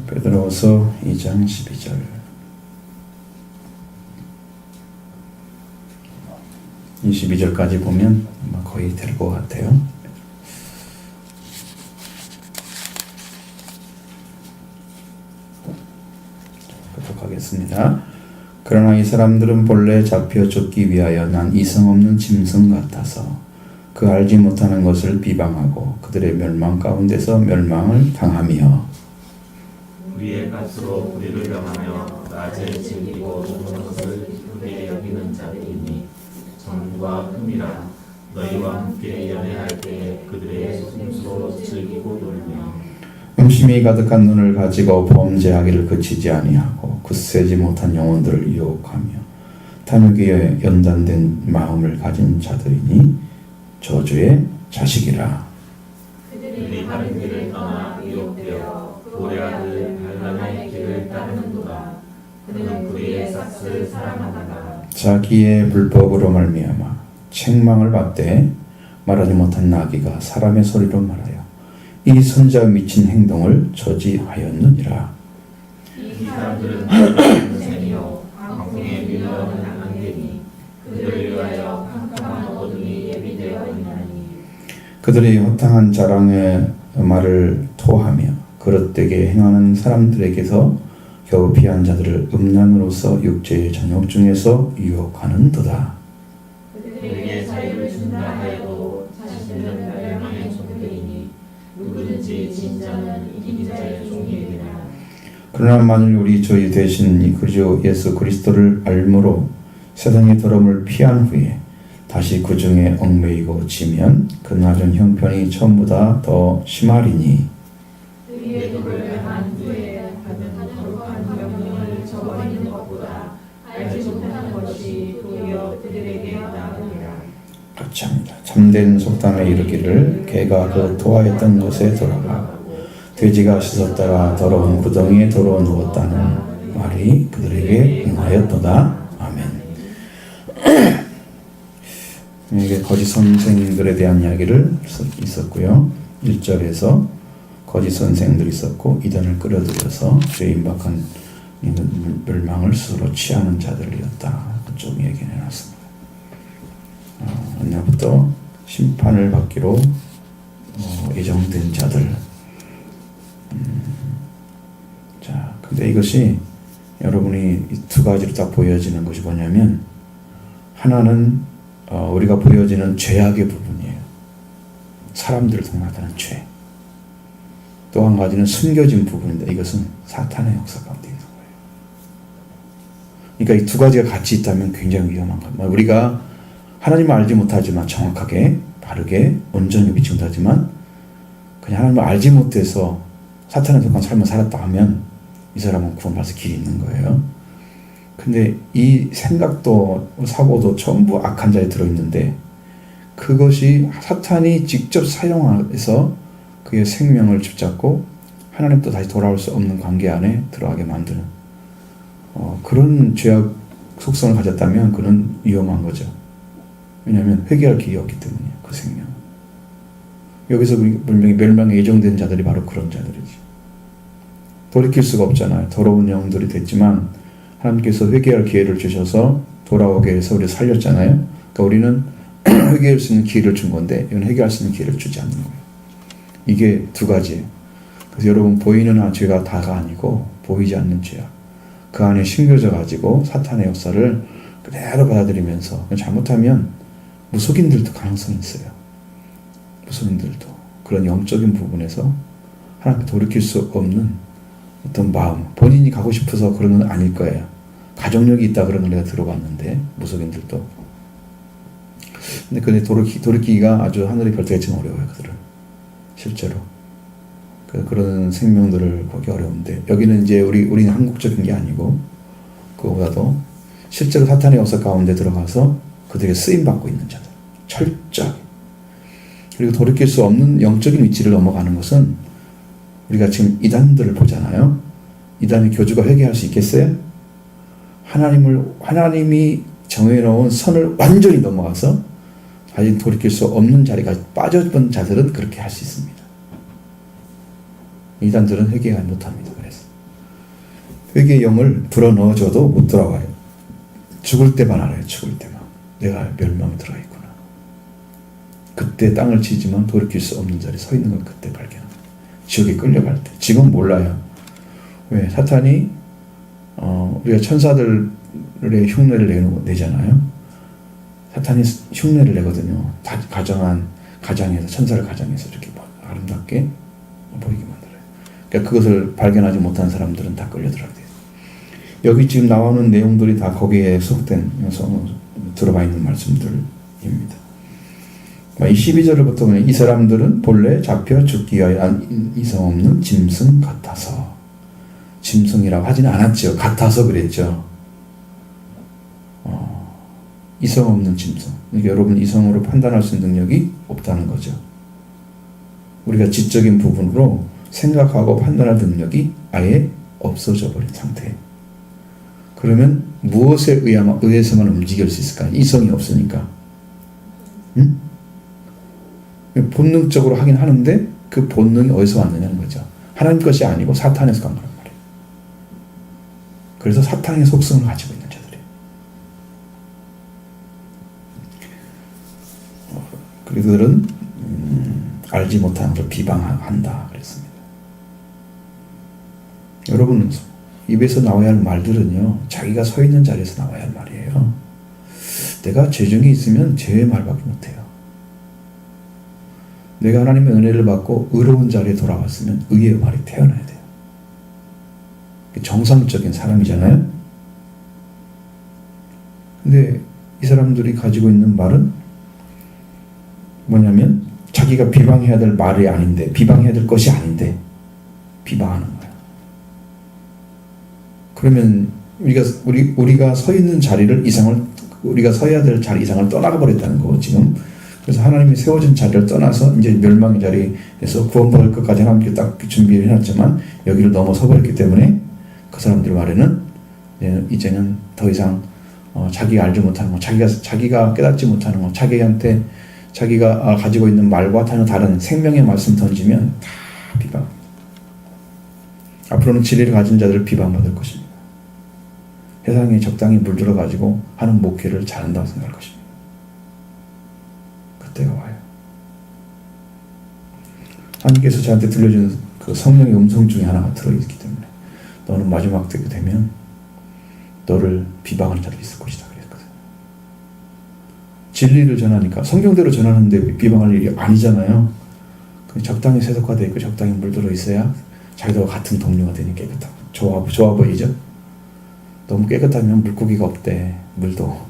베드로후서 2장 12절. 이 12절까지 보면 아마 거의 될 것 같아요. 하겠습니다. 그러나 이 사람들은 본래 잡혀 죽기 위하여 난 이성 없는 짐승 같아서 그 알지 못하는 것을 비방하고 그들의 멸망 가운데서 멸망을 당하며 우리의 값으로 우리를 명하며 낮에 즐기고 좋은 것을 기쁘게 여기는 자들이니 정과 흠이라 너희와 함께 연애할 때 그들의 속임수로 즐기고 놀며 음심이 가득한 눈을 가지고 범죄하기를 그치지 아니하고 굳세지 못한 영혼들을 유혹하며 탐욕에 연단된 마음을 가진 자들이니 저주의 자식이라. 그들이 다른 길을 떠나 유혹되어 볼의 아들 발람의 길을 따르는도다. 그는 불의의 싹을 사랑하다가 자기의 불법으로 말미암아 책망을 받되 말하지 못한 나귀가 사람의 소리로 말하여 이 선자의 미친 행동을 저지하였느니라. 이 사람들은 하나님의 셈이요 광풍에 밀려오는 안개니 그들을 위하여 캄캄한 어둠이 예비되어 있나니 그들의 허탕한 자랑의 말을 토하며 그릇되게 행하는 사람들에게서 겨우 피한 자들을 음란으로서 육체의 정욕 중에서 유혹하는도다. 그들에게 자유를 준다 하여도 자신들은 멸망의 종들이니 누구든지 진자는 이긴 자의 종이니라. 그러나 만일 우리 저희 대신 그저 예수 그리스도를 알므로 세상의 더러움을 피한 후에 다시 그 중에 얽매이고 지면 그 낮은 형편이 처음보다 더 심하리니 그의 도를 행한 후에 받는 거룩한 명령을 저버리는 것보다 알지 못하는 것이 도리어 그들에게 나으니라. 같이 합니다. 참된 속담에 이르기를 개가 그 토하였던 곳에 돌아가 돼지가 씻었다가 더러운 구덩이에 도로 누웠다는 말이 그들에게 응하였도다. 아멘. 이게 거짓 선생들에 대한 이야기를 있었고요. 1절에서 거짓 선생들이 있었고 이단을 끌어들여서 죄 임박한 멸망을 스스로 취하는 자들이었다. 좀 얘기해놨습니다. 옛날부터 심판을 받기로 예정된 자들. 자, 근데 이것이 여러분이 이 두 가지로 딱 보여지는 것이 뭐냐면 하나는 우리가 보여지는 죄악의 부분이에요. 사람들을 통하는 죄. 또 한 가지는 숨겨진 부분인데 이것은 사탄의 역사 가운데 있는 거예요. 그러니까 이 두 가지가 같이 있다면 굉장히 위험한 겁니다. 우리가 하나님을 알지 못하지만 정확하게 바르게 온전히 믿지 못하지만 그냥 하나님을 알지 못해서 사탄에 속한 삶을 살았다 하면 이 사람은 구원받을 길이 있는 거예요. 근데 이 생각도 사고도 전부 악한 자에 들어있는데 그것이 사탄이 직접 사용해서 그의 생명을 붙잡고 하나님도 다시 돌아올 수 없는 관계 안에 들어가게 만드는 그런 죄악 속성을 가졌다면 그는 위험한 거죠. 왜냐하면 회개할 길이 없기 때문이에요. 그 생명. 여기서 분명히 멸망에 예정된 자들이 바로 그런 자들이지. 돌이킬 수가 없잖아요. 더러운 영들이 됐지만 하나님께서 회개할 기회를 주셔서 돌아오게 해서 우리를 살렸잖아요. 그러니까 우리는 회개할 수 있는 기회를 준 건데 이건 회개할 수 있는 기회를 주지 않는 거예요. 이게 두 가지예요. 그래서 여러분 보이는 죄가 다가 아니고 보이지 않는 죄야. 그 안에 심겨져 가지고 사탄의 역사를 그대로 받아들이면서 잘못하면 무속인들도 가능성이 있어요. 무속인들도 그런 영적인 부분에서 하나님께 돌이킬 수 없는 어떤 마음, 본인이 가고 싶어서 그런 건 아닐 거예요. 가족력이 있다 그런 걸 내가 들어봤는데 무속인들도. 근데 돌이키기가 아주 하늘의 별따기처럼 어려워요. 그들은 실제로 그런 생명들을 보기 어려운데 여기는 이제 우리는 한국적인 게 아니고 그거보다도 실제로 사탄의 역사 가운데 들어가서 그들에게 쓰임 받고 있는 자들 철저하게. 그리고 돌이킬 수 없는 영적인 위치를 넘어가는 것은 우리가 지금 이단들을 보잖아요. 이단의 교주가 회개할 수 있겠어요? 하나님이 정해놓은 선을 완전히 넘어가서 다시 돌이킬 수 없는 자리가 빠졌던 자들은 그렇게 할 수 있습니다. 이단들은 회개가 못합니다. 그래서 회개의 영을 불어넣어줘도 못 돌아와요. 죽을 때만 알아요. 죽을 때만. 내가 멸망에 들어가 있구나. 그때 땅을 치지만 돌이킬 수 없는 자리에 서 있는 걸 그때 발견합니다. 지옥에 끌려갈 때. 지금 몰라요. 왜? 사탄이 우리가 천사들의 흉내를 내잖아요. 사탄이 흉내를 내거든요. 가장에서 천사를 가장해서 이렇게 아름답게 보이게 만들어요. 그러니까 그것을 발견하지 못한 사람들은 다 끌려들어야 돼요. 여기 지금 나오는 내용들이 다 거기에 속된 들어가 있는 말씀들입니다. 이 12절부터 보면 이 사람들은 본래 잡혀 죽기 위하여 한 이성 없는 짐승 같아서, 짐승이라고 하지는 않았죠. 같아서 그랬죠. 이성 없는 짐승. 그러니까 여러분 이성으로 판단할 수 있는 능력이 없다는 거죠. 우리가 지적인 부분으로 생각하고 판단할 능력이 아예 없어져 버린 상태. 그러면 무엇에 의해서만 움직일 수 있을까? 이성이 없으니까. 응? 본능적으로 하긴 하는데 그 본능이 어디서 왔느냐는 거죠. 하나님 것이 아니고 사탄에서 간 거란 말이에요. 그래서 사탄의 속성을 가지고 있는 자들이에요. 그들은 알지 못하는 걸 비방한다 그랬습니다. 여러분 입에서 나와야 할 말들은요, 자기가 서 있는 자리에서 나와야 할 말이에요. 내가 죄중에 있으면 죄의 말밖에 못해요. 내가 하나님의 은혜를 받고 의로운 자리에 돌아왔으면 의의 말이 태어나야 돼요. 정상적인 사람이잖아요. 근데 이 사람들이 가지고 있는 말은 뭐냐면 자기가 비방해야 될 말이 아닌데, 비방해야 될 것이 아닌데 비방하는 거예요. 그러면 우리가 서 있는 자리를 우리가 서야 될 자리 이상을 떠나가 버렸다는 거 지금. 그래서 하나님이 세워진 자리를 떠나서 이제 멸망의 자리에서 구원받을 것까지 하나님께 딱 준비를 해놨지만 여기를 넘어서 버렸기 때문에 그 사람들 말에는 이제는 더 이상 자기가 알지 못하는 거, 자기가 깨닫지 못하는 거, 자기가 가지고 있는 말과 다른 생명의 말씀 던지면 다 비방. 앞으로는 진리를 가진 자들을 비방받을 것입니다. 세상에 적당히 물들어 가지고 하는 목회를 잘한다고 생각할 것입니다. 그때가 와요. 하나님께서 저한테 들려주는 그 성령의 음성 중에 하나가 들어있기 때문에 너는 마지막 때가 되면 너를 비방하는 자들이 있을 것이다 그랬거든요. 진리를 전하니까 성경대로 전하는데 비방할 일이 아니잖아요. 적당히 세속화되어 있고 적당히 물들어 있어야 자기들과 같은 동료가 되니 깨끗하고 좋아 보이죠? 너무 깨끗하면 물고기가 없대. 물도.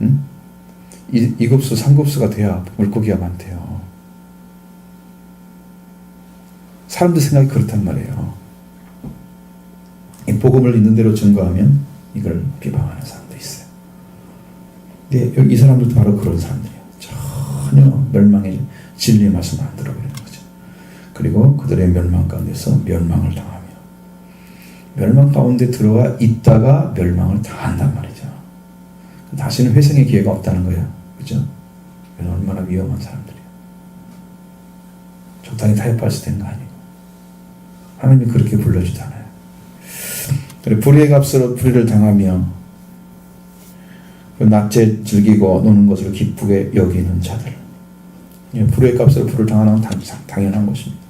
응? 2급수, 3급수가 돼야 물고기가 많대요. 사람들 생각이 그렇단 말이에요. 이 복음을 있는 대로 증거하면 이걸 비방하는 사람도 있어요. 근데 이 사람들도 바로 그런 사람들이에요. 전혀 멸망의 진리의 말씀을 안 들어버리는 거죠. 그리고 그들의 멸망 가운데서 멸망을 당하며 멸망 가운데 들어가 있다가 멸망을 당한단 말이죠. 다시는 회생의 기회가 없다는 거예요. 그죠? 얼마나 위험한 사람들이에요. 적당히 타협할 수 있는 거 아니고 하나님이 그렇게 불러주잖아요. 그래, 불의의 값으로 불의를 당하며 낮에 즐기고 노는 것을 기쁘게 여기는 자들. 불의의 값으로 불을 당하는 건 당연한 것입니다.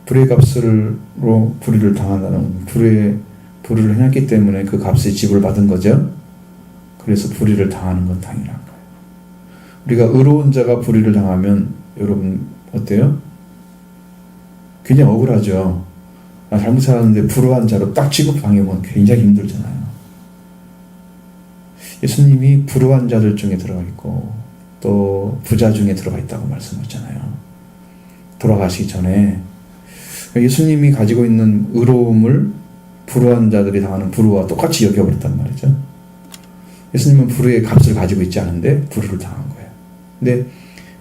불의의 값으로 불의를 당한다는 불의를 행했기 때문에 그 값의 지불받은 거죠. 그래서 불의를 당하는 건 당연한 거예요. 우리가 의로운 자가 불의를 당하면 여러분 어때요? 굉장히 억울하죠. 잘못 살았는데 불의한 자로 딱 취급당하면 굉장히 힘들잖아요. 예수님이 불의한 자들 중에 들어가 있고 또 부자 중에 들어가 있다고 말씀하셨잖아요. 돌아가시기 전에 예수님이 가지고 있는 의로움을 불의한 자들이 당하는 불의와 똑같이 여겨버렸단 말이죠. 예수님은 불의의 값을 가지고 있지 않은데 불의를 당한 거예요. 근데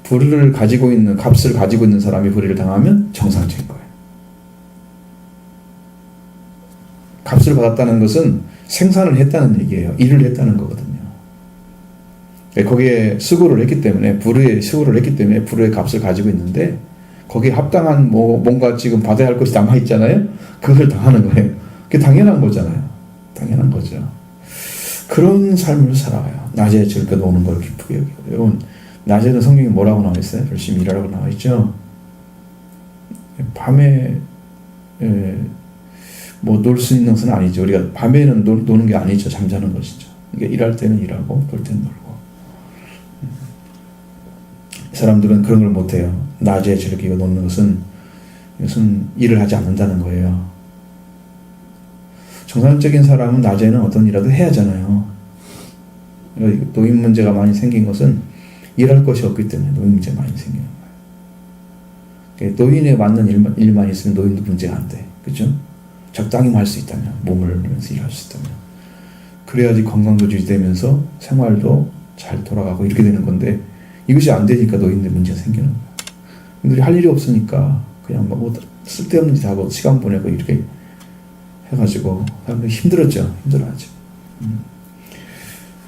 불의를 가지고 있는 값을 가지고 있는 사람이 불의를 당하면 정상적인 거예요. 값을 받았다는 것은 생산을 했다는 얘기예요. 일을 했다는 거거든요. 거기에 수고를 했기 때문에 불의의 값을 가지고 있는데 거기에 합당한 뭔가 지금 받아야 할 것이 남아 있잖아요. 그걸 당하는 거예요. 그게 당연한 거잖아요. 당연한 거죠. 그런 삶을 살아가요. 낮에 즐겨 노는 걸 기쁘게 여기고. 여러분, 낮에는 성경에 뭐라고 나와 있어요? 열심히 일하라고 나와 있죠. 밤에 뭐 놀 수 있는 것은 아니죠. 우리가 밤에는 노는 게 아니죠. 잠자는 것이죠. 그러니까 일할 때는 일하고 놀 때는 놀고. 사람들은 그런 걸 못해요. 낮에 즐기고 노는 것은 이것은 일을 하지 않는다는 거예요. 정상적인 사람은 낮에는 어떤 일이라도 해야 하잖아요. 노인 문제가 많이 생긴 것은 일할 것이 없기 때문에 노인 문제가 많이 생기는 거예요. 노인에 맞는 일만 있으면 노인도 문제가 안 돼. 그죠? 적당히만 할 수 있다면, 몸을 하면서 일할 수 있다면. 그래야지 건강도 유지되면서 생활도 잘 돌아가고 이렇게 되는 건데, 이것이 안 되니까 노인들 문제가 생기는 거예요. 근데 할 일이 없으니까 그냥 뭐 쓸데없는 짓 하고 시간 보내고 이렇게 해가지고 사람들이 힘들어하죠.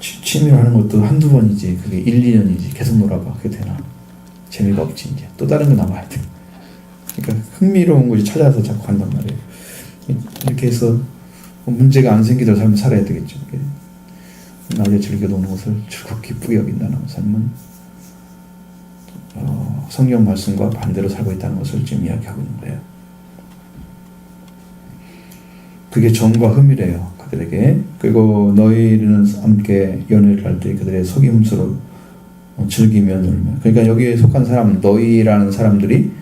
취미로 하는 것도 한두 번이지, 그게 1, 2년이지. 계속 놀아봐. 그게 되나? 재미가 없지, 이제. 또 다른 거 나와야 돼. 그러니까 흥미로운 것이 찾아서 자꾸 한단 말이에요. 이렇게 해서 문제가 안 생기도록 삶을 살아야 되겠죠. 낮에 즐겨 노는 것을 즐겁게 기쁘게 여긴다는 삶은 성경 말씀과 반대로 살고 있다는 것을 지금 이야기하고 있는 거예요. 그게 정과 흠이래요, 그들에게. 그리고 너희는 함께 연회를 할 때 그들의 속임수로 즐기며 놀며. 그러니까 여기에 속한 사람, 너희라는 사람들이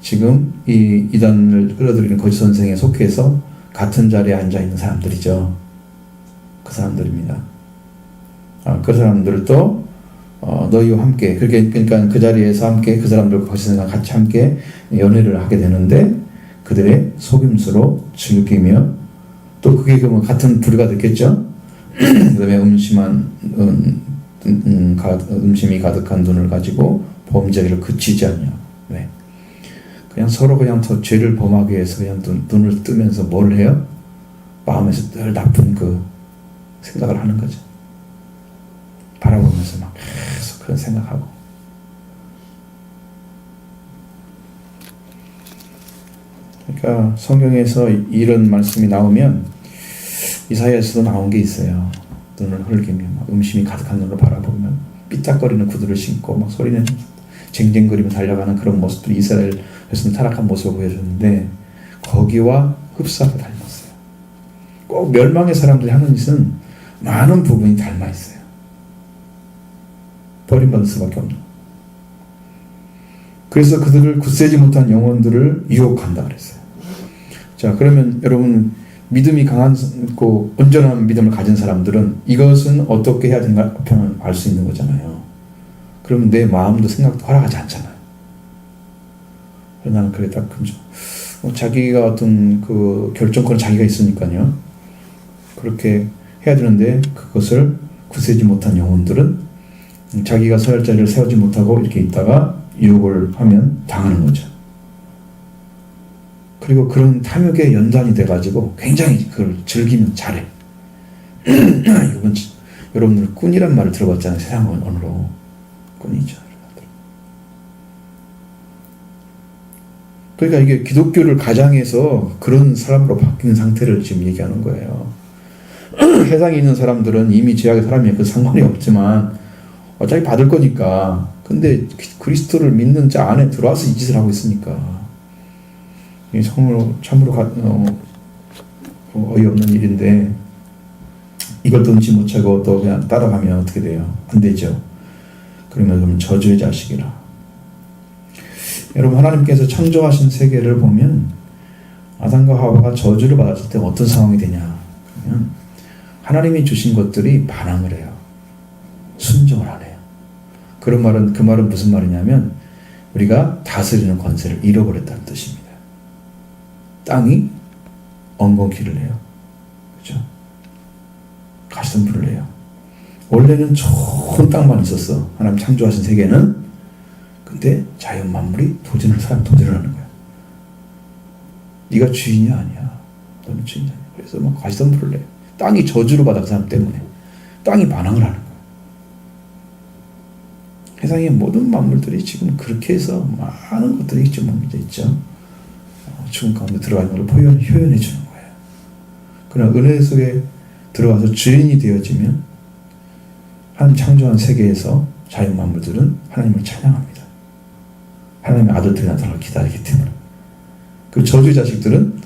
지금 이 이단을 끌어들이는 거짓 선생에 속해서 같은 자리에 앉아 있는 사람들이죠. 그 사람들입니다. 그 사람들도 너희와 함께, 그러니까 그 자리에서 함께 그 사람들과 거짓 선생과 같이 함께 연회를 하게 되는데, 그들의 속임수로 즐기며, 또 그게 그러면 같은 부류가 됐겠죠. 그다음에 음심이 가득한 눈을 가지고 범죄를 그치지 않냐. 왜? 그냥 서로 그냥 더 죄를 범하기 위해서 그냥 눈을 뜨면서 뭘 해요? 마음에서 늘 나쁜 그 생각을 하는 거죠. 바라보면서 막 계속 그런 생각하고. 그러니까 성경에서 이런 말씀이 나오면 이사야에서도 나온 게 있어요. 눈을 흘기며 막 음심이 가득한 눈으로 바라보면 삐딱거리는 구두를 신고 막 소리는 쟁쟁거리며 달려가는 그런 모습들이 이스라엘에서는 타락한 모습을 보여줬는데, 거기와 흡사하게 닮았어요. 꼭 멸망의 사람들이 하는 짓은 많은 부분이 닮아 있어요. 버림받을 수밖에 없는. 그래서 그들을 굳세지 못한 영혼들을 유혹한다 그랬어요. 자, 그러면 여러분, 믿음이 강한 온전한 믿음을 가진 사람들은 이것은 어떻게 해야 되는가 알 수 있는 거잖아요. 그러면 내 마음도 생각도 허락하지 않잖아요. 나는 그래 딱 자기가 어떤 그 결정권은 자기가 있으니까요. 그렇게 해야 되는데 그것을 굳세지 못한 영혼들은 자기가 서야 자리를 세우지 못하고 이렇게 있다가 유혹을 하면 당하는 거죠. 그리고 그런 탐욕의 연단이 돼가지고 굉장히 그걸 즐기면 잘해. 이건 여러분들 꾼이란 말을 들어봤잖아요. 세상 언어로. 꾼이죠. 그러니까 이게 기독교를 가장해서 그런 사람으로 바뀐 상태를 지금 얘기하는 거예요. 세상에 있는 사람들은 이미 죄악의 사람이야. 그 상관이 없지만 어차피 받을 거니까. 근데 그리스도를 믿는 자 안에 들어와서 이 짓을 하고 있으니까 이 참으로 어이없는 일인데, 이것도 눈치 못 채고 또 그냥 따라가면 어떻게 돼요? 안 되죠. 그러면 저주의 자식이라. 여러분, 하나님께서 창조하신 세계를 보면 아담과 하와가 저주를 받았을 때 어떤 상황이 되냐? 그러면 하나님이 주신 것들이 반항을 해요. 순종을 안 해요. 그 말은 무슨 말이냐면 우리가 다스리는 권세를 잃어버렸다는 뜻입니다. 땅이 엉겅퀴를 해요. 그렇죠? 가시덤불을 해요. 원래는 좋은 땅만 있었어. 하나님 창조하신 세계는. 근데 자연 만물이 도전을 하는 거야. 네가 주인이 아니야. 너는 주인이 아니야. 그래서 막 가시덤불을 해요. 땅이 저주를 받아 그 사람 때문에. 땅이 반항을 하는 거야. 세상의 모든 만물들이 지금 그렇게 해서 많은 것들이 지금 옮겨져 있죠. 죽음 가운데 들어가는 걸 표현해 주는 거예요. 그러나 은혜 속에 들어가서 주인이 되어지면 하나님 창조한 세계에서 자연 만물들은 하나님을 찬양합니다. 하나님의 아들들이 나타나를 기다리기 때문에. 그 저주 자식들은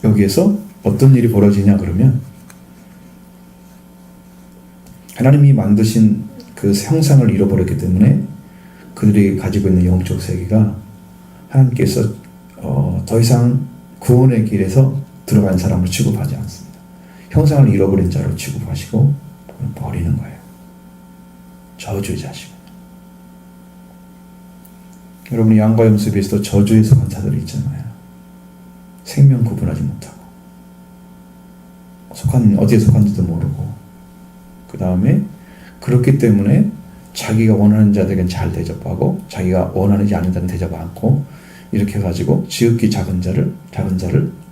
여기에서 어떤 일이 벌어지냐 그러면 하나님이 만드신 그 형상을 잃어버렸기 때문에 그들이 가지고 있는 영적 세계가 하나님께서 더 이상 구원의 길에서 들어간 사람을 취급하지 않습니다. 형상을 잃어버린 자로 취급하시고 버리는 거예요. 저주의 자식. 여러분 양과 염소에서도 저주에 속한 자들이 있잖아요. 생명 구분하지 못하고 어디에 속한지도 모르고 그 다음에 그렇기 때문에 자기가 원하는 자들에겐 잘 대접하고 자기가 원하지 않는 자는 대접 않고 이렇게 해가지고 지극히 작은 자를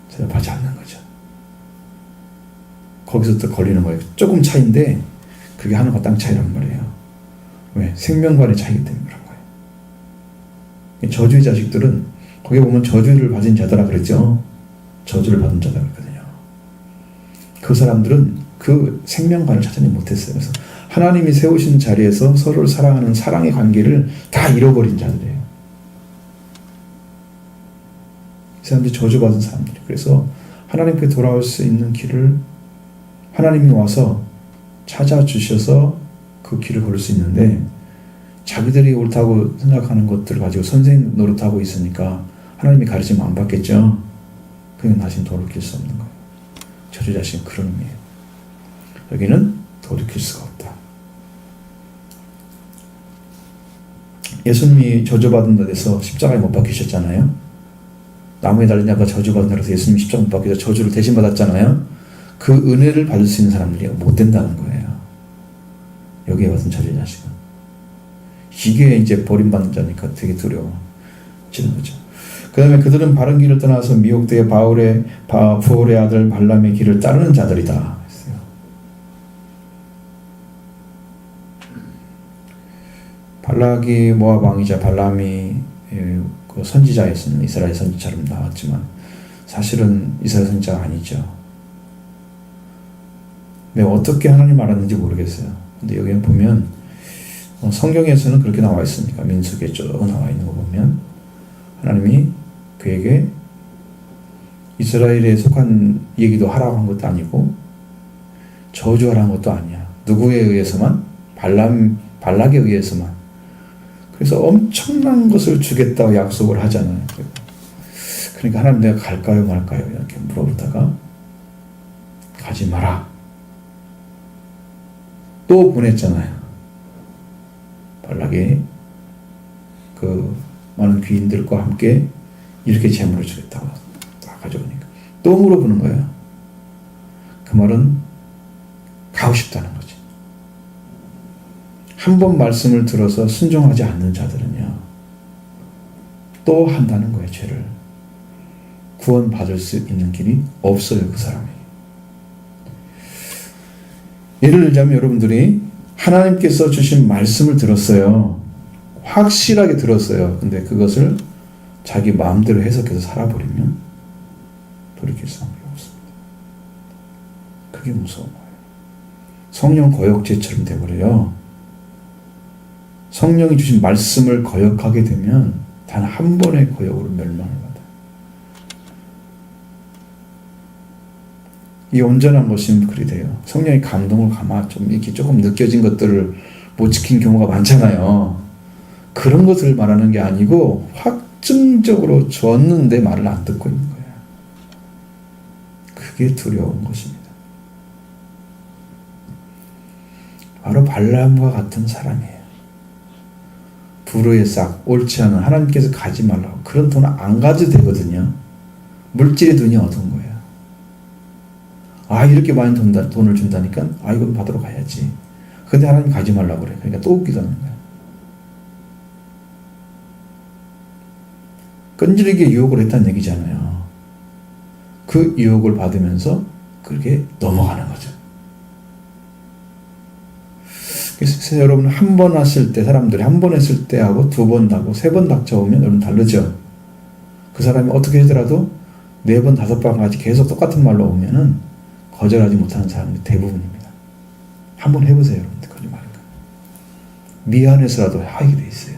대접하지 않는 거죠. 거기서 또 걸리는 거예요. 조금 차이인데 그게 하늘과 땅 차이란 말이에요. 왜? 생명관의 차이기 때문에 그런 거예요. 저주의 자식들은 거기 보면 저주를 받은 자들아 그랬죠. 저주를 받은 자다 그랬거든요. 그 사람들은 그 생명관을 찾지 못했어요. 그래서 하나님이 세우신 자리에서 서로를 사랑하는 사랑의 관계를 다 잃어버린 자들이에요. 이 사람들이 저주받은 사람들이에요. 그래서 하나님께 돌아올 수 있는 길을 하나님이 와서 찾아주셔서 그 길을 걸을 수 있는데 자기들이 옳다고 생각하는 것들을 가지고 선생 노릇하고 있으니까 하나님이 가르치면 안 받겠죠. 그냥 다시 돌이킬 수 없는 거예요. 저주 자식은 그런 의미예요. 여기는 돌이킬 수가 없다. 예수님이 저주받은 데 대해서 십자가에 못 박히셨잖아요. 나무에 달린 자가 저주받은 자라서 예수님이 십자가에 못 박혀서 저주를 대신 받았잖아요. 그 은혜를 받을 수 있는 사람들이 못 된다는 거예요. 여기에 와서 저주 자식은. 이게 이제 버림받는 자니까 되게 두려워지는 거죠. 그 다음에 그들은 바른 길을 떠나서 미혹되어 부올의 아들 발람의 길을 따르는 자들이다 했어요. 발락이 모압 왕이자 발람이 그 선지자였습니다. 이스라엘 선지처럼 나왔지만 사실은 이스라엘 선지자가 아니죠. 근데 어떻게 하나님 알았는지 모르겠어요. 근데 여기 보면 성경에서는 그렇게 나와 있으니까 민수기에 쭉 나와 있는 거 보면 하나님이 그에게 이스라엘에 속한 얘기도 하라고 한 것도 아니고 저주하라는 것도 아니야. 누구에 의해서만? 발락에 의해서만. 그래서 엄청난 것을 주겠다고 약속을 하잖아요. 그러니까 하나님 내가 갈까요 말까요 이렇게 물어보다가 가지 마라. 또 보냈잖아요. 발락이 그 많은 귀인들과 함께 이렇게 재물을 주겠다고 딱 가져오니까 또 물어보는 거예요. 그 말은 가고 싶다는 거지. 한 번 말씀을 들어서 순종하지 않는 자들은요 또 한다는 거예요. 죄를 구원받을 수 있는 길이 없어요. 그 사람이. 예를 들자면 여러분들이 하나님께서 주신 말씀을 들었어요. 확실하게 들었어요. 근데 그것을 자기 마음대로 해석해서 살아버리면 돌이킬 수 없습니다. 그게 무서운 거예요. 성령 거역죄처럼 돼버려요. 성령이 주신 말씀을 거역하게 되면 단 한 번의 거역으로 멸망을 받아요. 이 온전한 것이 그리 돼요. 성령의 감동을 좀 이렇게 조금 느껴진 것들을 못 지킨 경우가 많잖아요. 그런 것을 말하는 게 아니고 확증적으로 줬는데 말을 안 듣고 있는 거예요. 그게 두려운 것입니다. 바로 발람과 같은 사람이에요. 불의의 싹, 옳지 않은 하나님께서 가지 말라고. 그런 돈은 안 가져도 되거든요. 물질의 눈이 어두운 거예요. 아 이렇게 많이 돈을 준다니까 아 이건 받으러 가야지. 근데 하나님 가지 말라고 그래. 그러니까 또 웃기다는 거야. 끈질기게 유혹을 했다는 얘기잖아요. 그 유혹을 받으면서 그렇게 넘어가는 거죠. 그래서 여러분 한 번 왔을 때 사람들이 한 번 했을 때하고 두 번 나고 세 번 닥쳐오면 여러분 다르죠. 그 사람이 어떻게 하더라도 네 번 다섯 번까지 계속 똑같은 말로 오면은 거절하지 못하는 사람이 대부분입니다. 한번 해보세요, 여러분들. 거짓말인가? 미안해서라도 하게 돼 있어요.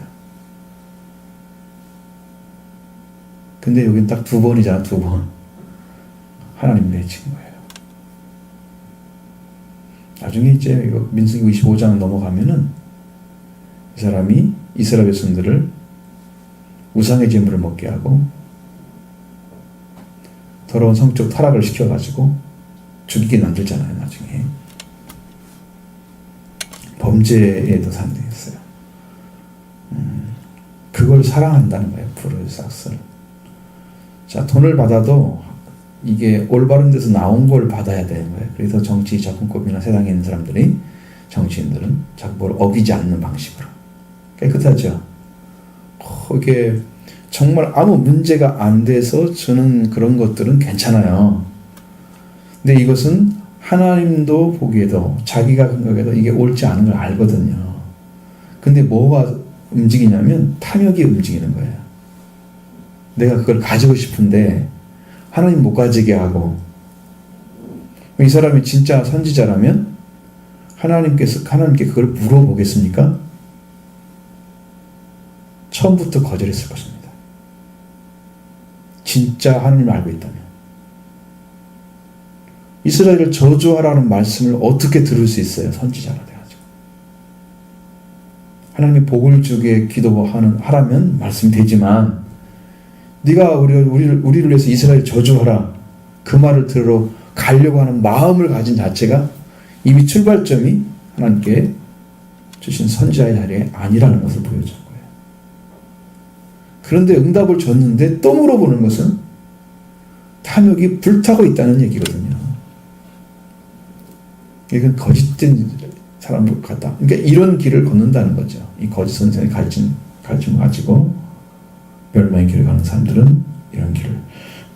근데 여긴 딱 두 번이잖아, 두 번. 하나님 내친 거예요. 나중에 이제 이거 민수기 25장 넘어가면은 이 사람이 이스라엘 백성들을 우상의 제물을 먹게 하고 더러운 성적 타락을 시켜가지고 죽이게 만들잖아요. 나중에 범죄에도 산정했어요. 그걸 사랑한다는 거예요. 브르삭스를. 자, 돈을 받아도 이게 올바른 데서 나온 걸 받아야 되는 거예요. 그래서 정치 작품법이나 세상에 있는 사람들이, 정치인들은 자꾸 어기지 않는 방식으로 깨끗하죠. 이게 정말 아무 문제가 안 돼서 주는 그런 것들은 괜찮아요. 근데 이것은 하나님도 보기에도 자기가 생각해도 이게 옳지 않은 걸 알거든요. 근데 뭐가 움직이냐면 탐욕이 움직이는 거예요. 내가 그걸 가지고 싶은데 하나님 못 가지게 하고, 이 사람이 진짜 선지자라면 하나님께 그걸 물어보겠습니까? 처음부터 거절했을 것입니다. 진짜 하나님을 알고 있다면. 이스라엘을 저주하라는 말씀을 어떻게 들을 수 있어요? 선지자가 돼가지고. 하나님이 복을 주게 하라면 말씀이 되지만, 네가 우리를 위해서 이스라엘 저주하라, 그 말을 들으러 가려고 하는 마음을 가진 자체가 이미 출발점이 하나님께 주신 선지자의 자리에 아니라는 것을 보여준 거예요. 그런데 응답을 줬는데 또 물어보는 것은 탐욕이 불타고 있다는 얘기거든요. 이건 거짓된 사람 같다. 그러니까 이런 길을 걷는다는 거죠. 이 거짓 선생의 가르침을 가지고 멸망의 길을 가는 사람들은 이런 길을,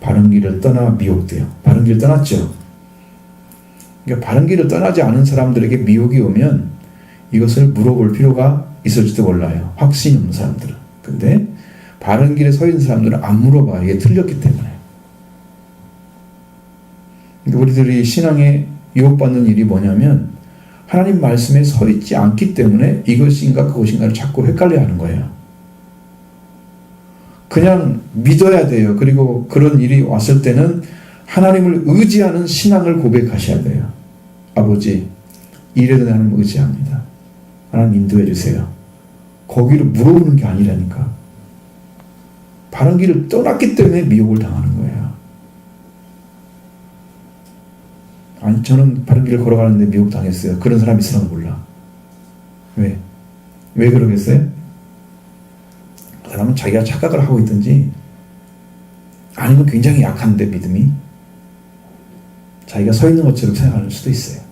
바른 길을 떠나 미혹돼요. 바른 길을 떠났죠. 그러니까 바른 길을 떠나지 않은 사람들에게 미혹이 오면 이것을 물어볼 필요가 있을지도 몰라요. 확신이 없는 사람들은. 근데 바른 길에 서 있는 사람들은 안 물어봐요. 이게 틀렸기 때문에. 그러니까 우리들이 신앙에 유혹받는 일이 뭐냐면 하나님 말씀에 서 있지 않기 때문에 이것인가 그것인가를 자꾸 헷갈려 하는 거예요. 그냥 믿어야 돼요. 그리고 그런 일이 왔을 때는 하나님을 의지하는 신앙을 고백하셔야 돼요. 아버지, 이래도 하나님 의지합니다. 하나님 인도해 주세요. 거기를 물어보는 게 아니라니까. 바른 길을 떠났기 때문에 미혹을 당하는 거예요. 아니, 저는 바른 길을 걸어가는데 미혹 당했어요. 그런 사람이 있으면 몰라. 왜? 왜 그러겠어요? 그 사람은 자기가 착각을 하고 있든지, 아니면 굉장히 약한데 믿음이 자기가 서 있는 것처럼 생각할 수도 있어요.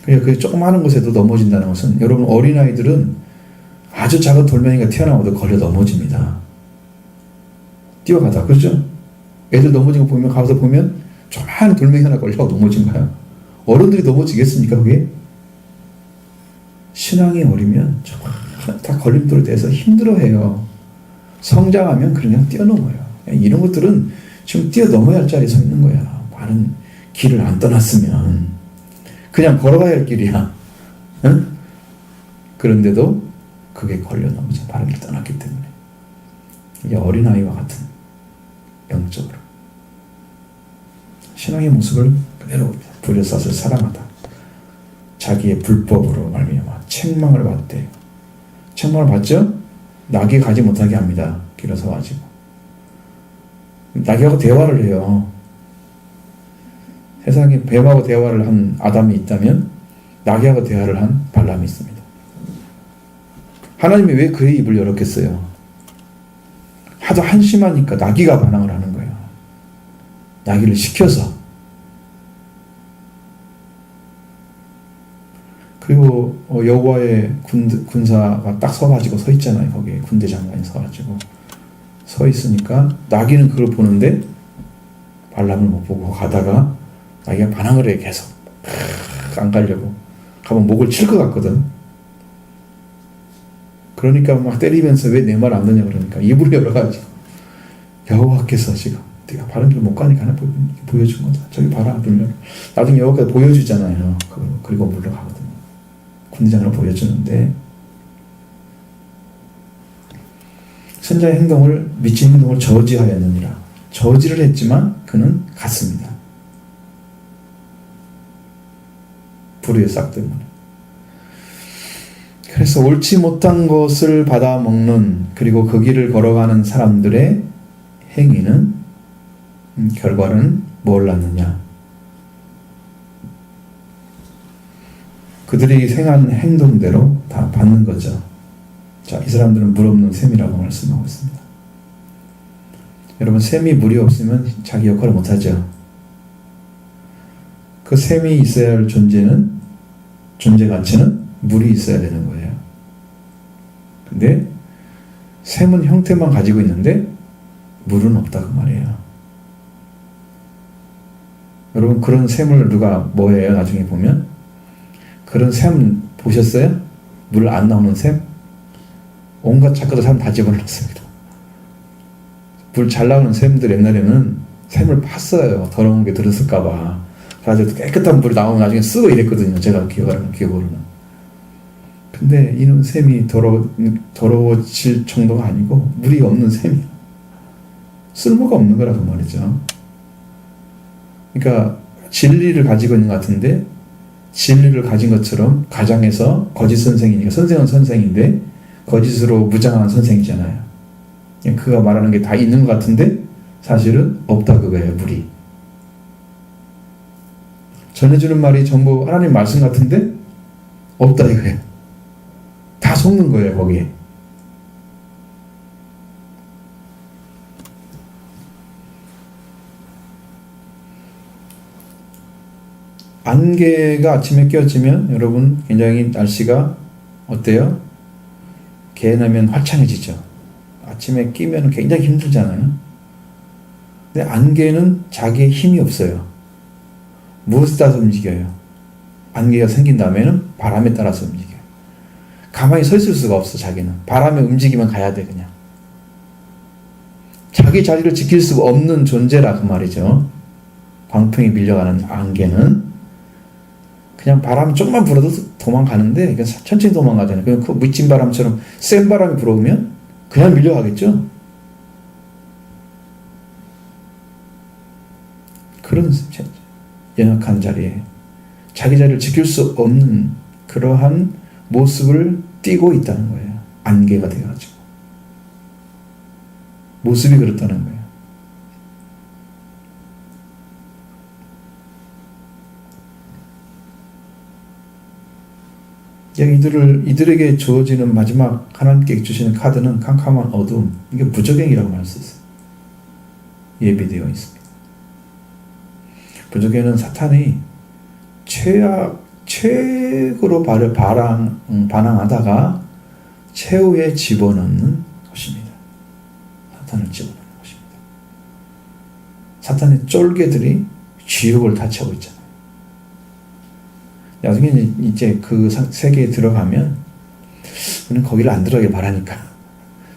그래서 그 조그마한 곳에도 넘어진다는 것은, 여러분 어린아이들은 아주 작은 돌멩이가 튀어나와도 걸려 넘어집니다. 뛰어가다, 그렇죠? 애들 넘어진 거 보면, 가서 보면 조그마한 돌멩이 하나 걸려 넘어진 거야. 어른들이 넘어지겠습니까, 그게? 신앙이 어리면 다 걸림돌이 돼서 힘들어해요. 성장하면 그냥 뛰어넘어요. 이런 것들은 지금 뛰어넘어야 할 자리에 서 있는 거야. 많은 길을 안 떠났으면 그냥 걸어가야 할 길이야. 응? 그런데도 그게 걸려 넘어져. 바른 길 떠났기 때문에. 이게 어린아이와 같은, 영적으로 신앙의 모습을 그대로 부려싸서 사랑하다. 자기의 불법으로 말미암아 책망을 받대. 책망을 받죠? 나귀 가지 못하게 합니다. 길어서 가지고. 나귀하고 대화를 해요. 세상에 뱀하고 대화를 한 아담이 있다면 나귀하고 대화를 한 발람이 있습니다. 하나님이 왜 그의 입을 열었겠어요? 하도 한심하니까 나귀가 반항을 하는 거예요. 나귀를 시켜서. 그리고 여호와의 군사가 딱 서가지고 서 있잖아요. 거기에 군대 장관이 서가지고 서 있으니까 나귀는 그걸 보는데 발람을 못 보고 가다가 나귀가 반항을 해. 계속 안 가려고. 가면 목을 칠 것 같거든. 그러니까 막 때리면서 왜 내 말 안 듣냐 그러니까 입을 열어가지고 여호와께서 지금 네가 바른 길 못 가니까 하나 보여준 거다. 저기 봐라 물론 나중에 여호와께서 보여주잖아요. 그리고 물러가거든요. 군대장으로 보여주는데 선자의 행동을 미친 행동을 저지하였느니라. 저지를 했지만 그는 갔습니다. 불의의 싹 때문에. 그래서 옳지 못한 것을 받아 먹는 그리고 그 길을 걸어가는 사람들의 행위는 결과는 뭘 낳느냐? 그들이 행한 행동대로 다 받는 거죠. 자, 이 사람들은 물 없는 셈이라고 말씀하고 있습니다. 여러분, 셈이 물이 없으면 자기 역할을 못하죠. 그 셈이 있어야 할 존재 가치는 물이 있어야 되는 거예요. 근데 셈은 형태만 가지고 있는데 물은 없다 그 말이에요. 여러분, 그런 셈을 누가 뭐예요? 나중에 보면 그런 셈 보셨어요? 물 안 나오는 셈? 온갖 작가들 사람 다 집어넣었습니다. 물 잘 나오는 셈들 옛날에는 셈을 팠어요. 더러운 게 들었을까봐. 그래서 깨끗한 물이 나오면 나중에 쓰고 이랬거든요. 제가 기억으로는. 근데 이는 셈이 더러워질 정도가 아니고 물이 없는 셈이에요. 쓸모가 없는 거라고 말이죠. 그러니까 진리를 가지고 있는 것 같은데 진리를 가진 것처럼 가장에서 거짓 선생이니까 선생은 선생인데 거짓으로 무장한 선생이잖아요. 그가 말하는 게 다 있는 것 같은데 사실은 없다 그거예요. 물이. 전해주는 말이 전부 하나님 말씀 같은데 없다 이거예요. 다 속는 거예요 거기에. 안개가 아침에 껴지면 여러분 굉장히 날씨가 어때요? 개나면 화창해지죠. 아침에 끼면 굉장히 힘들잖아요. 근데 안개는 자기의 힘이 없어요. 무엇에 따라서 움직여요? 안개가 생긴 다음에는 바람에 따라서 움직여요. 가만히 서 있을 수가 없어 자기는. 바람에 움직이면 가야 돼 그냥. 자기 자리를 지킬 수가 없는 존재라 그 말이죠. 광풍이 밀려가는 안개는 그냥 바람 조금만 불어도 도망가는데 그냥 천천히 도망가잖아요. 그냥 그 미친 바람처럼 센 바람이 불어오면 그냥 밀려가겠죠. 그런 연약한 자리에 자기 자리를 지킬 수 없는 그러한 모습을 띠고 있다는 거예요. 안개가 되어가지고 모습이 그렇다는 거예요. 이들에게 주어지는 마지막 하나님께 주시는 카드는 캄캄한 어두움. 이게 부적행이라고 할 수 있어요. 예비되어 있습니다. 부적행은 사탄이 최악으로 반항하다가 최후에 집어넣는 것입니다. 사탄을 집어넣는 것입니다. 사탄의 쫄개들이 지옥을 다치고 있잖아요. 나중에 이제 그 세계에 들어가면 우리는 거기를 안 들어가길 바라니까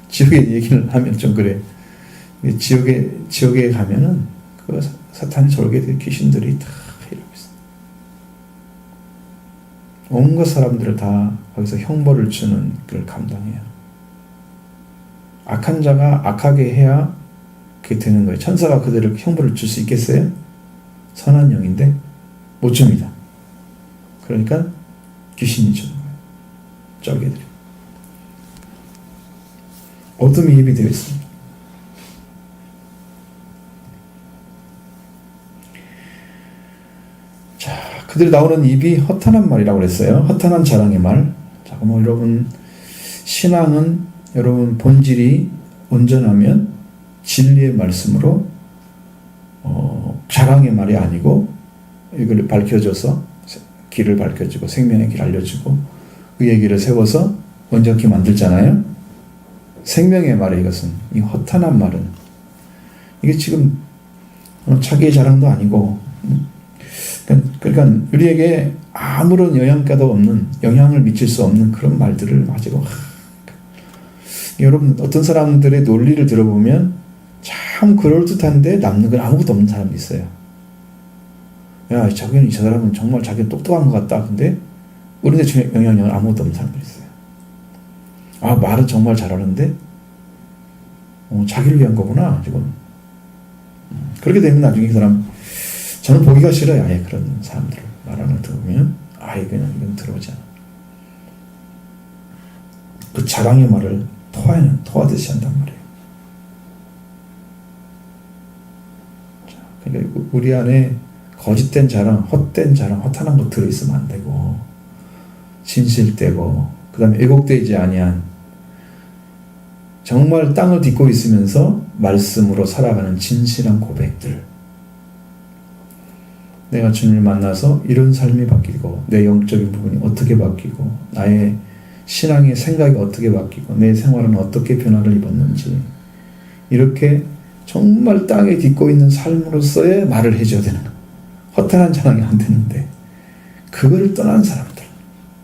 지옥의 얘기를 하면 좀 그래. 지옥에 가면은 그 사탄의 졸개들 귀신들이 다 이러고 있어. 온갖 사람들을 다 거기서 형벌을 주는 걸 감당해요. 악한 자가 악하게 해야 그게 되는 거예요. 천사가 그들을 형벌을 줄 수 있겠어요? 선한 영인데 못 줍니다. 그러니까 귀신이 주는 거예요. 쫄개들이. 어둠이 예비되어 있습니다. 자, 그들이 나오는 입이 허탄한 말이라고 그랬어요. 허탄한 자랑의 말. 자, 그럼 여러분 신앙은 여러분 본질이 온전하면 진리의 말씀으로 자랑의 말이 아니고 이걸 밝혀줘서 길을 밝혀주고 생명의 길 알려주고 그 얘기를 세워서 온전히 만들잖아요. 생명의 말에 이것은 이 허탄한 말은 이게 지금 자기의 자랑도 아니고 그러니까 우리에게 아무런 영향가도 없는, 영향을 미칠 수 없는 그런 말들을 가지고 여러분, 어떤 사람들의 논리를 들어보면 참 그럴듯한데 남는 건 아무것도 없는 사람이 있어요. 야, 저 사람은 정말 자기는 똑똑한 것 같다. 근데 그런데 영향력은 아무것도 없는 사람들이 있어요. 아, 말은 정말 잘하는데 자기를 위한 거구나 지금. 그렇게 되면 나중에 그 사람, 저는 보기가 싫어요. 아예 그런 사람들 말하는 걸 들으면 아예 그냥 이건 들어오지 않아. 그 자랑의 말을 토하듯이 한단 말이에요. 자, 그러니까 우리 안에 거짓된 자랑, 헛된 자랑, 허탄한 것 들어있으면 안 되고, 진실되고, 그 다음에 왜곡되지 아니한, 정말 땅을 딛고 있으면서 말씀으로 살아가는 진실한 고백들. 내가 주님을 만나서 이런 삶이 바뀌고, 내 영적인 부분이 어떻게 바뀌고, 나의 신앙의 생각이 어떻게 바뀌고, 내 생활은 어떻게 변화를 입었는지, 이렇게 정말 땅에 딛고 있는 삶으로서의 말을 해줘야 되는 거예요. 허탄한 자랑이 안 되는데, 그걸 떠난 사람들,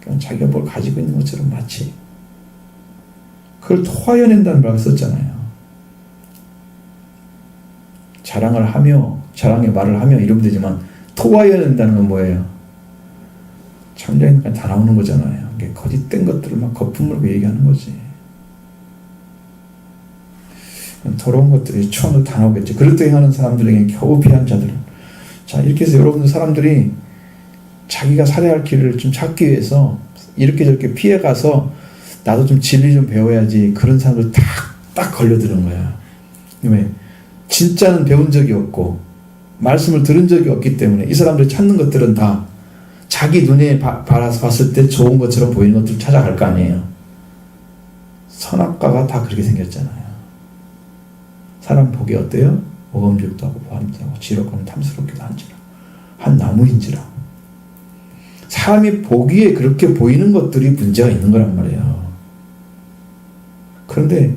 그냥 자기가 뭘 가지고 있는 것처럼 마치 그걸 토하여낸다는 말을 썼잖아요. 자랑을 하며, 자랑의 말을 하며 이러면 되지만, 토하여낸다는 건 뭐예요? 창조니까 다 나오는 거잖아요. 이게 거짓된 것들을 막 거품으로 얘기하는 거지. 더러운 것들이 추한으로 다 나오겠지. 그렇게 하는 사람들에게 겨우 피한 자들. 자, 이렇게 해서 여러분들 사람들이 자기가 살아야 할 길을 좀 찾기 위해서 이렇게 저렇게 피해가서 나도 좀 진리 좀 배워야지, 그런 사람들 딱 걸려드는 거야. 왜? 진짜는 배운 적이 없고 말씀을 들은 적이 없기 때문에 이 사람들이 찾는 것들은 다 자기 눈에 봤을 때 좋은 것처럼 보이는 것들을 찾아갈 거 아니에요. 선악과가 다 그렇게 생겼잖아요. 사람 보기 어때요? 모범죽도 하고 보함도 하고 지럽고는 탐스럽기도 한지라 한 나무인지라. 사람이 보기에 그렇게 보이는 것들이 문제가 있는 거란 말이에요. 그런데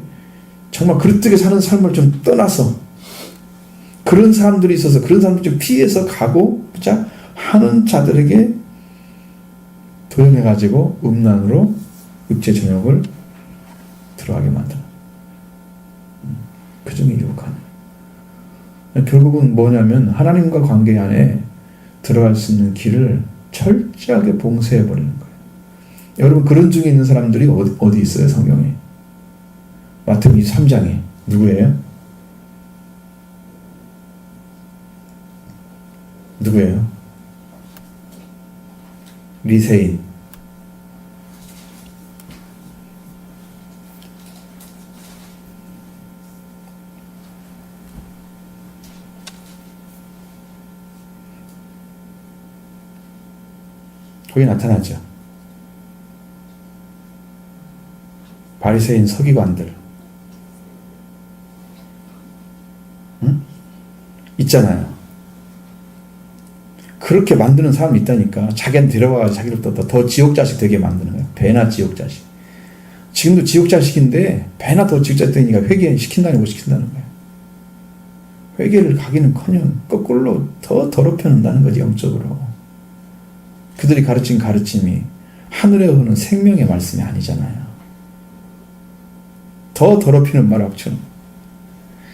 정말 그릇되게 사는 삶을 좀 떠나서 그런 사람들이 있어서 그런 사람들 좀 피해서 가고 하는 자들에게 도용해가지고 음란으로 육체 정욕을 들어가게 만드는, 그 중에 유혹하는. 결국은 뭐냐면 하나님과 관계 안에 들어갈 수 있는 길을 철저하게 봉쇄해버리는 거예요. 여러분, 그런 중에 있는 사람들이 어디 있어요? 성경에 마태복음 23장에 누구예요? 리세인. 거기 나타나죠. 바리새인 서기관들, 있잖아요. 그렇게 만드는 사람이 있다니까. 자기한테 데려와서 자기를 더 지옥자식 되게 만드는 거예요. 배나 지옥자식. 지금도 지옥자식인데 배나 더 지옥자식 되니까 회개시킨다는 거예요. 회개를 가기는커녕 거꾸로 더 더럽혀 놓는다는 거지, 영적으로. 그들이 가르친 가르침이 하늘에 오는 생명의 말씀이 아니잖아요. 더 더럽히는 말을 박추는 거예요.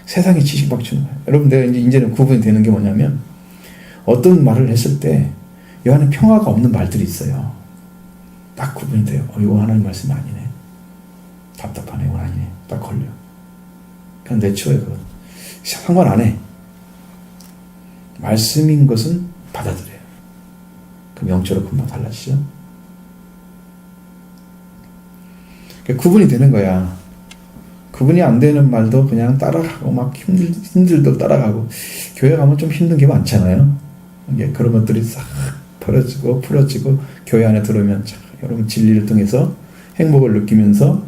세상에 지식 박추는 거예요. 여러분, 내가 이제는 구분이 되는 게 뭐냐면, 어떤 말을 했을 때 이 안에 평화가 없는 말들이 있어요. 딱 구분이 돼요. 이거 하나님 말씀이 아니네. 답답하네. 이건 아니네. 딱 걸려. 그냥 내치워요. 그건 상관 안 해. 말씀인 것은 받아들여요. 그럼 영적으로 금방 달라지죠. 구분이 되는 거야. 구분이 안 되는 말도 그냥 따라가고, 막 힘들도 따라가고. 교회 가면 좀 힘든 게 많잖아요. 이게 그런 것들이 싹 풀어지고 교회 안에 들어오면 여러분 진리를 통해서 행복을 느끼면서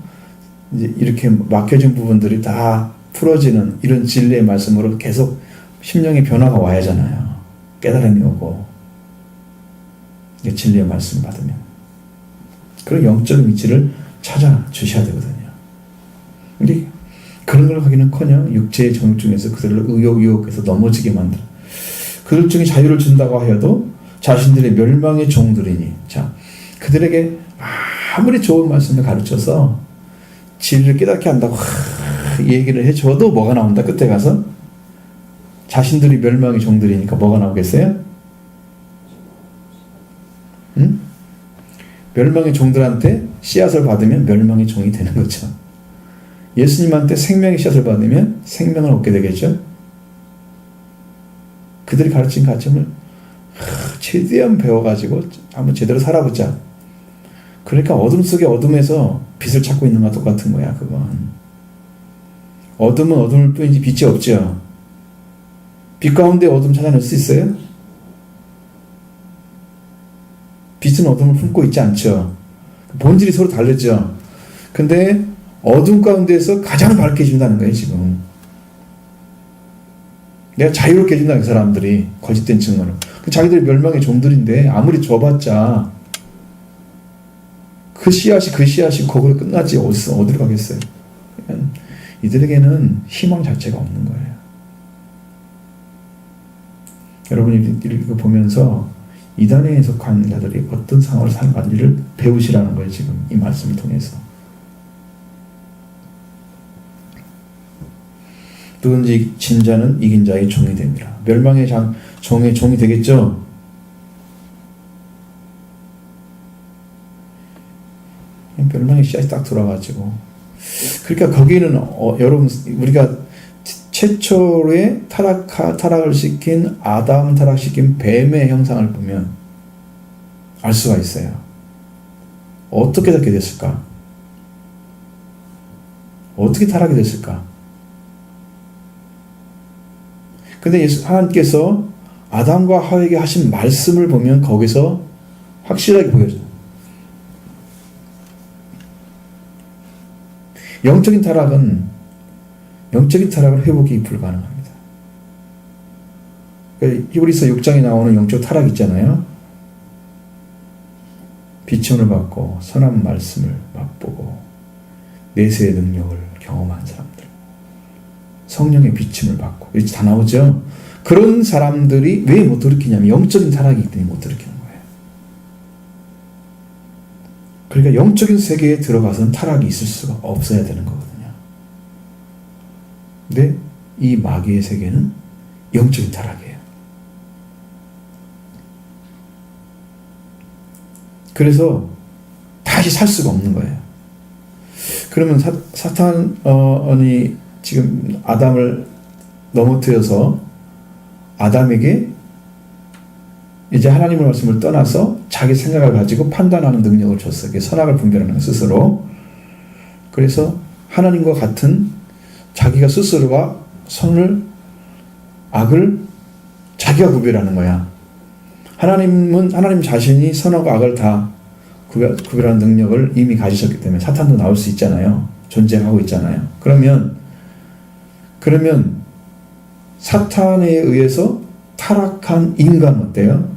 이제 이렇게 막혀진 부분들이 다 풀어지는 이런 진리의 말씀으로 계속 심령의 변화가 와야 하잖아요. 깨달음이 오고, 이게 진리의 말씀을 받으면 그런 영적인 위치를 찾아 주셔야 되거든요. 근데 그런 걸 하기는커녕 육체의 정욕 중에서 그들을 유혹해서 넘어지게 만들어. 그들 중에 자유를 준다고 하여도 자신들의 멸망의 종들이니. 자, 그들에게 아무리 좋은 말씀을 가르쳐서 진리를 깨닫게 한다고 얘기를 해줘도 뭐가 나온다? 끝에 가서 자신들이 멸망의 종들이니까 뭐가 나오겠어요? 응? 멸망의 종들한테 씨앗을 받으면 멸망의 종이 되는 거죠. 예수님한테 생명의 씨앗을 받으면 생명을 얻게 되겠죠. 그들이 가르친 가르침을 최대한 배워가지고 한번 제대로 살아보자. 그러니까 어둠 속에 어둠에서 빛을 찾고 있는 것과 똑같은 거야. 그건 어둠은 어둠일 뿐이지 빛이 없죠. 빛 가운데 어둠 찾아낼 수 있어요? 빛은 어둠을 품고 있지 않죠. 본질이 서로 다르죠. 근데 어둠 가운데에서 가장 밝게 해준다는 거예요. 지금 내가 자유롭게 해준다는 사람들이 거짓된 증거를. 자기들이 멸망의 종들인데 아무리 줘봤자 그 씨앗이 거기로 끝나지 어디로 가겠어요. 이들에게는 희망 자체가 없는 거예요. 여러분이 이거 보면서 이단에 속한 자들이 어떤 상황을 살아가는지를 배우시라는 거예요. 지금 이 말씀을 통해서. 누군지 진 자는 이긴 자의 종이 됩니다. 멸망의 종의 종이 되겠죠? 멸망의 씨앗이 딱 돌아가지고. 그러니까 거기는 여러분 우리가 최초의 타락을 시킨 아담 타락시킨 뱀의 형상을 보면 알 수가 있어요. 어떻게 그렇게 됐을까? 어떻게 타락이 됐을까? 근데 하나님께서 아담과 하와에게 하신 말씀을 보면 거기서 확실하게 보여져요. 영적인 타락은 회복이 불가능합니다. 히브리서 6장에 나오는 영적 타락 있잖아요. 비천을 받고 선한 말씀을 맛보고 내세의 능력을 경험한 사람들, 성령의 비침을 받고 이렇게 다 나오죠. 그런 사람들이 왜 못 돌이키냐면 영적인 타락이기 때문에 못 돌이키는 거예요. 그러니까 영적인 세계에 들어가서는 타락이 있을 수가 없어야 되는 거거든요. 근데 이 마귀의 세계는 영적인 타락이에요. 그래서 다시 살 수가 없는 거예요. 그러면 사탄이 지금 아담을 넘어뜨려서 아담에게 이제 하나님의 말씀을 떠나서 자기 생각을 가지고 판단하는 능력을 줬어요. 선악을 분별하는 것 스스로. 그래서 하나님과 같은 자기가 스스로가 악을 자기가 구별하는 거야. 하나님 자신이 선악과 악을 다 구별하는 능력을 이미 가지셨기 때문에 사탄도 나올 수 있잖아요. 존재하고 있잖아요. 그러면 사탄에 의해서 타락한 인간 어때요?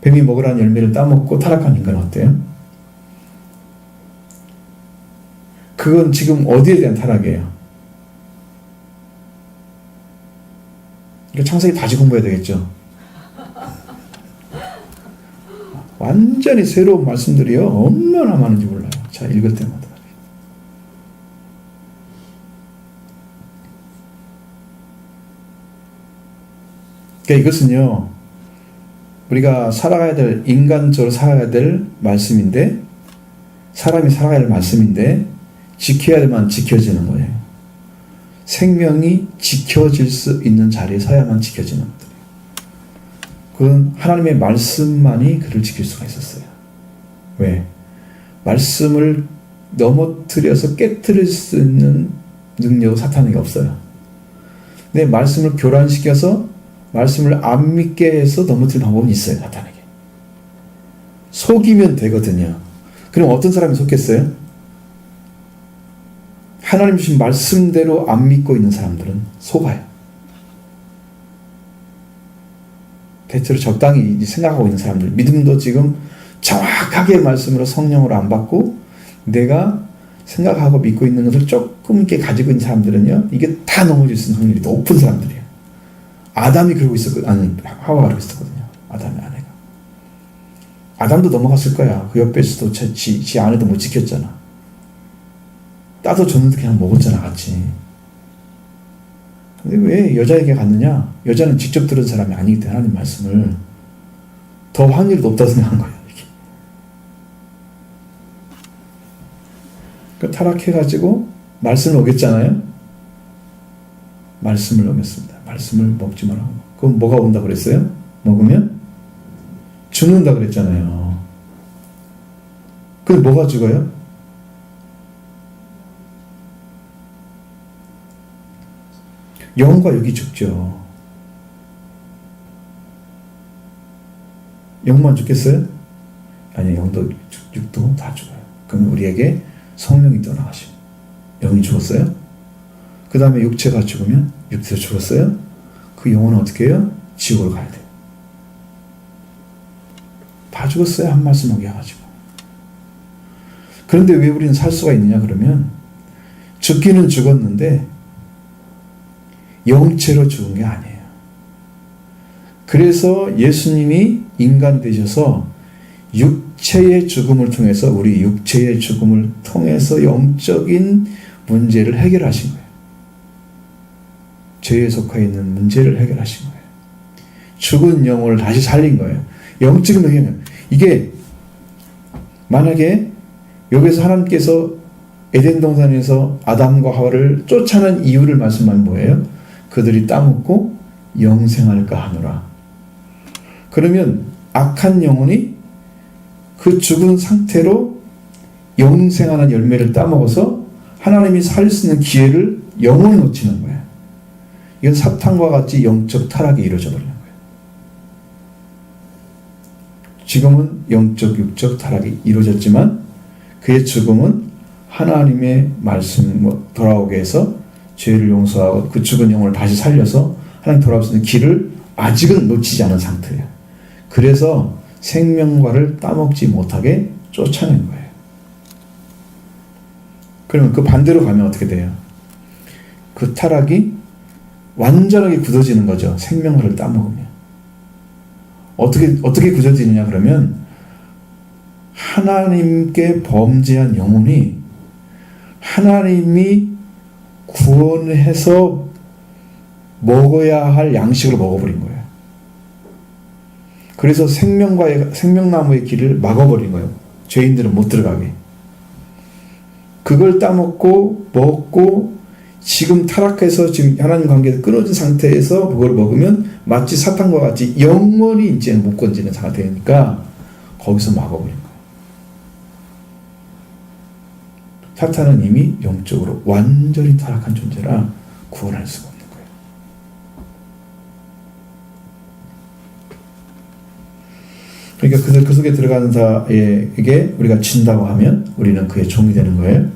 뱀이 먹으라는 열매를 따먹고 타락한 인간 어때요? 그건 지금 어디에 대한 타락이에요? 이거 창세기 다시 공부해야 되겠죠? 완전히 새로운 말씀들이요. 얼마나 많은지 몰라요. 자, 읽을 때마다. 그러니까 이것은요, 우리가 인간적으로 살아가야 될 말씀인데, 사람이 살아가야 할 말씀인데, 지켜야만 지켜지는 거예요. 생명이 지켜질 수 있는 자리에 서야만 지켜지는 것들이에요. 그건 하나님의 말씀만이 그를 지킬 수가 있었어요. 왜? 말씀을 넘어뜨려서 깨뜨릴 수 있는 능력은 사탄에게 없어요. 근데 말씀을 교란시켜서 말씀을 안 믿게 해서 넘어뜨릴 방법은 있어요. 사탄에게. 속이면 되거든요. 그럼 어떤 사람이 속겠어요? 하나님 주신 말씀대로 안 믿고 있는 사람들은 속아요. 대체로 적당히 생각하고 있는 사람들, 믿음도 지금 정확하게 말씀으로 성령으로 안 받고 내가 생각하고 믿고 있는 것을 조금 이렇게 가지고 있는 사람들은요, 이게 다 넘어질 수 있는 확률이 높은 사람들이에요. 아담이 그러고 있었거든요. 아니, 하와가 그러고 있었거든요. 아담의 아내가. 아담도 넘어갔을 거야. 그 옆에서도 지 아내도 못 지켰잖아. 따도 줬는데 그냥 먹었잖아, 같이. 근데 왜 여자에게 갔느냐? 여자는 직접 들은 사람이 아니기 때문에 하나님 말씀을 더 확률이 높다고 생각한 거예요. 그 타락해가지고 말씀을 어겼잖아요. 말씀을 어겼습니다. 말씀을 먹지 말라고. 그럼 뭐가 온다 그랬어요? 먹으면 죽는다 그랬잖아요. 근데 뭐가 죽어요? 영과 육이 죽죠. 영만 죽겠어요? 아니, 영도 육도 다 죽어요. 그럼 우리에게 성령이 떠나가시고 영이 죽었어요? 그 다음에 육체가 죽으면 육체도 죽었어요? 그 영혼은 어떻게 해요? 지옥으로 가야 돼요. 다 죽었어요. 한 말씀 어겨가지고. 그런데 왜 우리는 살 수가 있느냐 그러면 죽기는 죽었는데 영체로 죽은 게 아니에요. 그래서 예수님이 인간 되셔서 육체의 죽음을 통해서 우리 육체의 죽음을 통해서 영적인 문제를 해결하신 거예요. 죄에 속해 있는 문제를 해결하신 거예요. 죽은 영혼을 다시 살린 거예요. 영적인 영향. 이게 만약에 여기서 하나님께서 에덴 동산에서 아담과 하와를 쫓아낸 이유를 말씀하면 뭐예요? 그들이 따먹고 영생할까 하노라. 그러면 악한 영혼이 그 죽은 상태로 영생하는 열매를 따먹어서 하나님이 살릴 수 있는 기회를 영원히 놓치는 거예요. 이건 사탄과 같이 영적 타락이 이루어져 버리는 거예요. 지금은 영적, 육적 타락이 이루어졌지만 그의 죽음은 하나님의 말씀 돌아오게 해서 죄를 용서하고 그 죽은 영혼을 다시 살려서 하나님 돌아올 수 있는 길을 아직은 놓치지 않은 상태예요. 그래서 생명과를 따먹지 못하게 쫓아낸 거예요. 그러면 그 반대로 가면 어떻게 돼요? 그 타락이 완전하게 굳어지는 거죠. 생명과를 따먹으면. 어떻게 굳어지느냐 그러면 하나님께 범죄한 영혼이 하나님이 구원해서 먹어야 할 양식을 먹어버린 거예요. 그래서 생명나무의 길을 막아버린 거예요. 죄인들은 못 들어가게. 그걸 따먹고 먹고 지금 타락해서 지금 하나님 관계에서 끊어진 상태에서 그걸 먹으면 마치 사탄과 같이 영원히 이제는 못 건지는 상태니까 거기서 막아버린 거예요. 사탄은 이미 영적으로 완전히 타락한 존재라 구원할 수가 없는 거예요. 그러니까 그 속에 들어가는 자에게 우리가 진다고 하면 우리는 그의 종이 되는 거예요.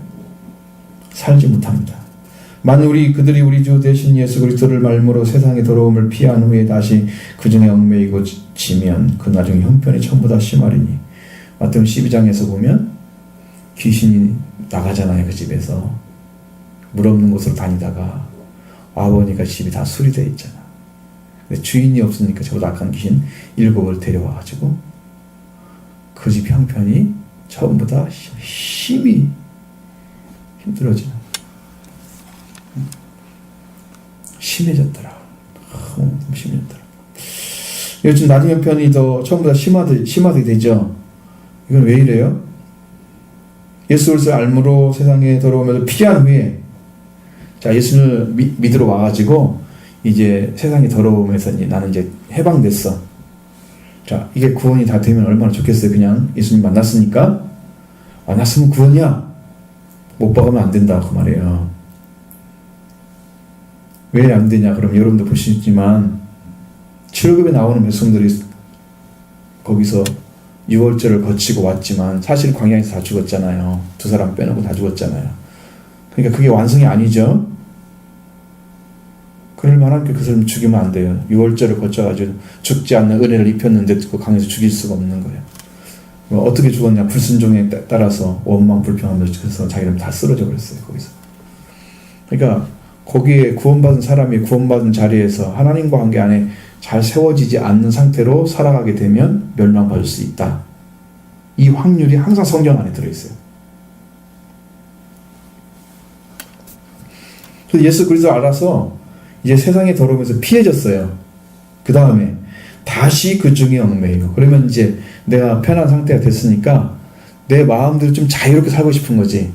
살지 못합니다. 만일 그들이 우리 주 대신 예수 그리스도를 말미로 세상의 더러움을 피한 후에 다시 그 중에 얽매이고 지면 그 나중에 형편이 전부 다 심하리니. 마태복음 12장에서 보면 귀신이 나가잖아요. 그 집에서 물 없는 곳으로 다니다가 와보니까 집이 다 수리되어 있잖아. 근데 주인이 없으니까 저보다 악한 귀신 7을 데려와가지고 그 집 형편이 전부 다 힘이 힘들어지는, 심해졌더라. 너무 심해졌더라. 요즘 나중 형편이 더 처음보다 심하게 되죠. 이건 왜 이래요? 예수 그리스도를 알므로 세상에 들어오면서 피한 후에 자 예수를 믿으러 와가지고 이제 세상에 더러우면서 나는 이제 해방됐어. 자 이게 구원이 다 되면 얼마나 좋겠어요. 그냥 예수님 만났으니까 만났으면 구원이야. 못 박으면 안 된다 그 말이에요. 왜 안 되냐? 그럼 여러분도 보시지만 7급에 나오는 백성들이 거기서 6월절을 거치고 왔지만 사실 광야에서 다 죽었잖아요. 2사람 빼놓고 다 죽었잖아요. 그러니까 그게 완성이 아니죠. 그럴 만하면 그 사람 죽이면 안 돼요. 6월절을 거쳐가지고 죽지 않는 은혜를 입혔는데 그 강에서 죽일 수가 없는 거예요. 어떻게 죽었냐? 불순종에 따라서 원망 불평하면서 그래서 자기는 다 쓰러져 버렸어요. 거기서. 그러니까 거기에 구원받은 사람이 구원받은 자리에서 하나님과 관계 안에 잘 세워지지 않는 상태로 살아가게 되면 멸망받을 수 있다. 이 확률이 항상 성경 안에 들어있어요. 그래서 예수 그리스도 알아서 이제 세상에 들어오면서 피해졌어요. 그 다음에 다시 그 중에 얽매이고, 그러면 이제 내가 편한 상태가 됐으니까 내 마음대로 좀 자유롭게 살고 싶은 거지.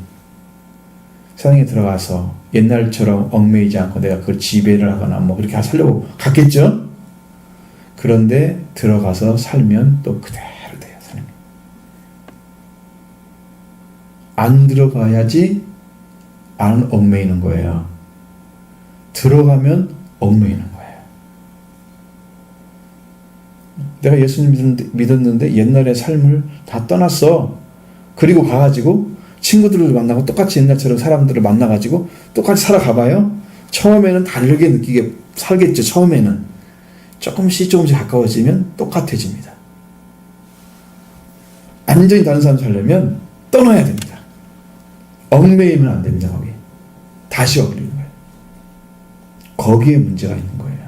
세상에 들어가서 옛날처럼 얽매이지 않고 내가 그걸 지배를 하거나 뭐 그렇게 살려고 갔겠죠? 그런데 들어가서 살면 또 그대로 돼요, 삶이. 안 들어가야지 안 얽매이는 거예요. 들어가면 얽매이는 거예요. 내가 예수님 믿었는데 옛날의 삶을 다 떠났어. 그리고 가가지고 친구들을 만나고 똑같이 옛날처럼 사람들을 만나가지고 똑같이 살아가봐요. 처음에는 다르게 느끼게 살겠죠. 처음에는 조금씩 가까워지면 똑같아집니다. 완전히 다른 사람 살려면 떠나야 됩니다. 얽매이면 안 됩니다. 거기 다시 얽매이는 거예요. 거기에 문제가 있는 거예요.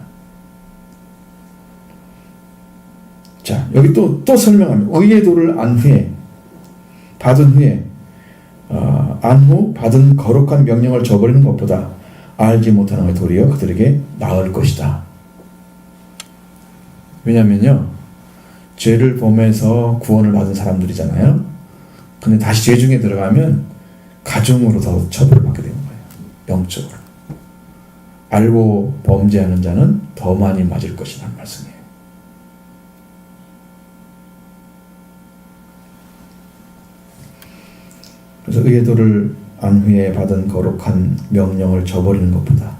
자, 여기 또 설명합니다. 의의 도를 안 후에 받은 후에 안 후 받은 거룩한 명령을 저버리는 것보다 알지 못하는 것이 도리어 그들에게 나을 것이다. 왜냐면요, 죄를 범해서 구원을 받은 사람들이잖아요. 근데 다시 죄 중에 들어가면 가중으로 더 처벌을 받게 되는 거예요. 영적으로. 알고 범죄하는 자는 더 많이 맞을 것이라는 말씀이에요. 그래서 의의 도를 안 후에 받은 거룩한 명령을 저버리는 것보다,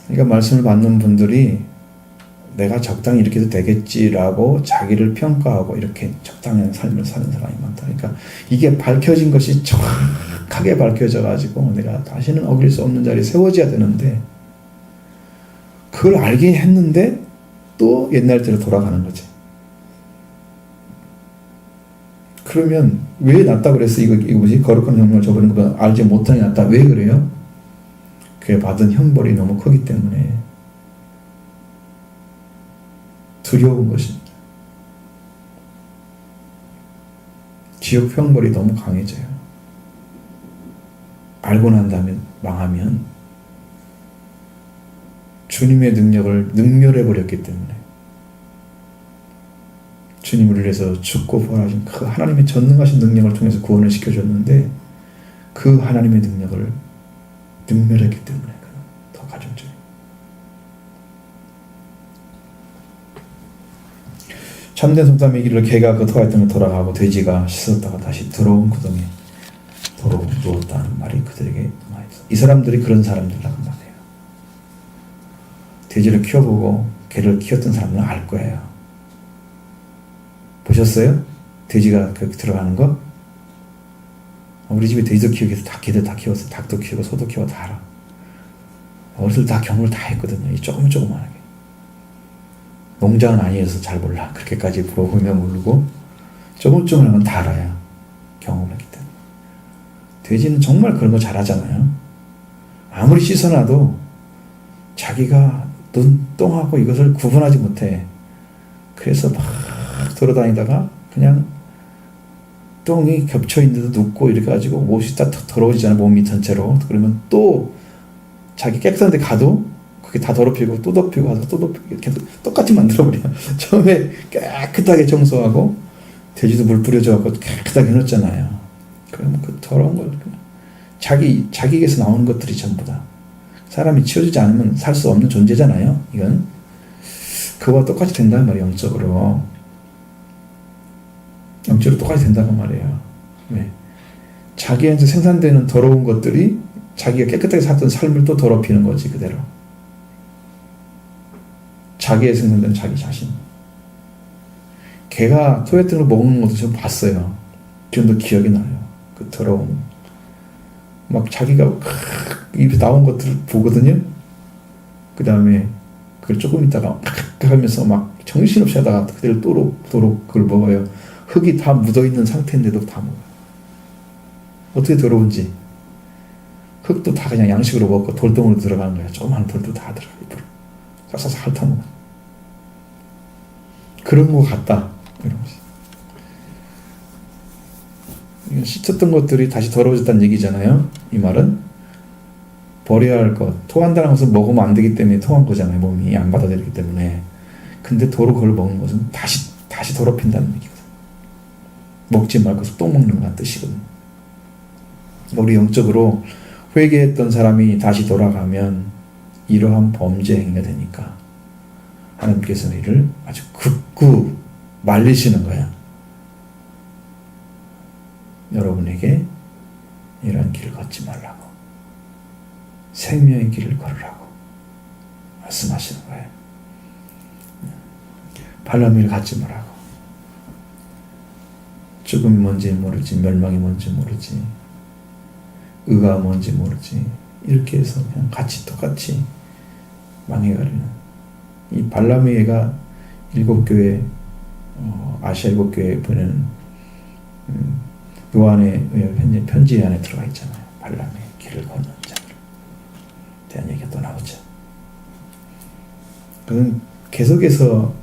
그러니까 말씀을 받는 분들이 내가 적당히 이렇게 해도 되겠지라고 자기를 평가하고 이렇게 적당한 삶을 사는 사람이 많다. 그러니까 이게 밝혀진 것이 정확하게 밝혀져 가지고 내가 다시는 어길 수 없는 자리에 세워져야 되는데, 그걸 알긴 했는데 또 옛날대로 돌아가는 거지. 그러면 왜 낫다 그랬어? 이거 뭐지? 거룩한 형벌을 저버리는 것보다 알지 못하니 낫다. 왜 그래요? 그게 받은 형벌이 너무 크기 때문에 두려운 것입니다. 지옥 형벌이 너무 강해져요. 알고 난 다음에 망하면 주님의 능력을 능멸해버렸기 때문에, 주님을 위해서 죽고 부활하신 그 하나님의 전능하신 능력을 통해서 구원을 시켜줬는데 그 하나님의 능력을 능멸했기 때문에 더 가증죄. 참된 속담의 길을 개가 그 토할 때문에 돌아가고 돼지가 씻었다가 다시 더러운 구덩이에 도로 누웠다는 말이 그들에게 많이 있어. 이 사람들이 그런 사람들이라고 말해요. 돼지를 키워보고 개를 키웠던 사람은 알 거예요. 보셨어요? 돼지가 그렇게 들어가는 거? 우리 집에 돼지도 키우기 위해서 개들 다 키웠어요. 닭도 키우고 소도 키우고 다 알아. 어렸을 때 다 경험을 다 했거든요. 조그만하게. 농장은 아니어서 잘 몰라. 그렇게까지 물어보면 모르고 조금한 건 다 알아요. 경험을 했기 때문에. 돼지는 정말 그런 거 잘하잖아요. 아무리 씻어놔도 자기가 눈똥하고 이것을 구분하지 못해. 그래서 막 돌아다니다가 그냥 똥이 겹쳐있는데도 눕고 이렇게 가지고 못이 딱 더러워지잖아요. 몸이 전체로. 그러면 또 자기 깨끗한 데 가도 그게 다 더럽히고 또 덮이고 가서 또 덮이고 이렇게 똑같이 만들어버려요. 처음에 깨끗하게 청소하고 돼지도 물 뿌려줘갖고 깨끗하게 해놓잖아요. 그러면 그 더러운 걸 자기에게서 나오는 것들이 전부 다 사람이 치워주지 않으면 살 수 없는 존재잖아요. 이건 그거와 똑같이 된다는 말이에요. 영적으로 똑같이 된다고 말이에요. 왜? 자기한테 생산되는 더러운 것들이 자기가 깨끗하게 살던 삶을 또 더럽히는 거지, 그대로. 자기의 생산되는 자기 자신. 개가 토했던 걸 먹는 것도 좀 봤어요. 지금도 기억이 나요. 그 더러운. 막 자기가 입에 나온 것들을 보거든요. 그 다음에 그걸 조금 있다가 하면서 막 정신없이 하다가 그대로 또록 그걸 먹어요. 흙이 다 묻어있는 상태인데도 다 먹어요. 어떻게 더러운지. 흙도 다 그냥 양식으로 먹고 돌덩이로 들어가는 거야. 조그만 돌도 다 들어가 입으로 싹싹 핥아먹어. 그런 거 같다 이러면서. 씻었던 것들이 다시 더러워졌다는 얘기잖아요. 이 말은 버려야 할 것, 토한다는 것은 먹으면 안 되기 때문에 토한 거잖아요. 몸이 안 받아들이기 때문에. 근데 도로 그걸 먹는 것은 다시 더럽힌다는 얘기거든. 먹지 말고 또 먹는 거란 뜻이거든. 우리 영적으로 회개했던 사람이 다시 돌아가면 이러한 범죄 행위가 되니까 하나님께서 이를 아주 극구 말리시는 거야. 여러분에게 이런 길을 걷지 말라고, 생명의 길을 걸으라고 말씀하시는 거예요. 발람이를 갖지 말라고. 죽음이 뭔지 모르지, 멸망이 뭔지 모르지, 의가 뭔지 모르지, 이렇게 해서 그냥 똑같이 망해가려는 이 발람의 애가 7교회, 아시아 7교회에 보내는 요한의 편지 안에 들어가 있잖아요. 발람의 길을 걷는 자들 대한 얘기가 또 나오죠. 그는 계속해서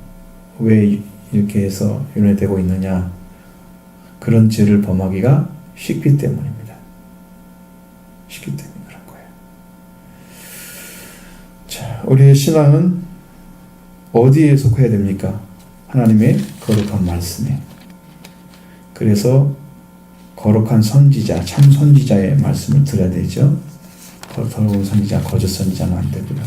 왜 이렇게 해서 윤회되고 있느냐, 그런 죄를 범하기가 쉽기 때문입니다. 쉽기 때문에 그런 거예요. 자, 우리의 신앙은 어디에 속해야 됩니까? 하나님의 거룩한 말씀에. 그래서 거룩한 선지자, 참 선지자의 말씀을 들어야 되죠. 더러운 선지자, 거짓 선지자는 안 되고요.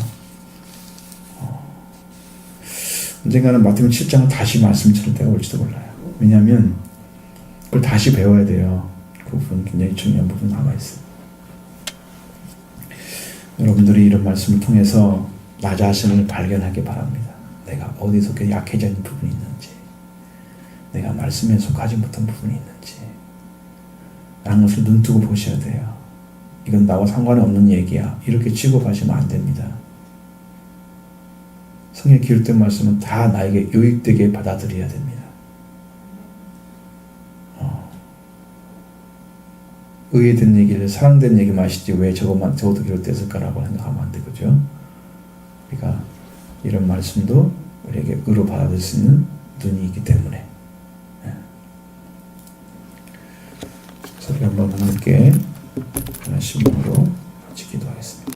언젠가는 마태복음 7장을 다시 말씀 들을 때가 올지도 몰라요. 왜냐하면 그걸 다시 배워야 돼요. 그 부분 굉장히 중요한 부분 남아있어요. 여러분들이 이런 말씀을 통해서 나 자신을 발견하기 바랍니다. 내가 어디 속에 약해져 있는 부분이 있는지, 내가 말씀에 속하지 못한 부분이 있는지, 라는 것을 눈뜨고 보셔야 돼요. 이건 나와 상관이 없는 얘기야, 이렇게 취급하시면 안 됩니다. 성의 기록된 말씀은 다 나에게 유익되게 받아들여야 됩니다. 의외된 얘기를 사랑된 얘기만 하시지 왜 저것도 기록됐을까라고 생각하면 안 되거죠. 우리가 이런 말씀도 우리에게 의로 받아들일 수 있는 눈이 있기 때문에. 그래서 우리 한번 하나님께 신봉으로 같이 기도하겠습니다.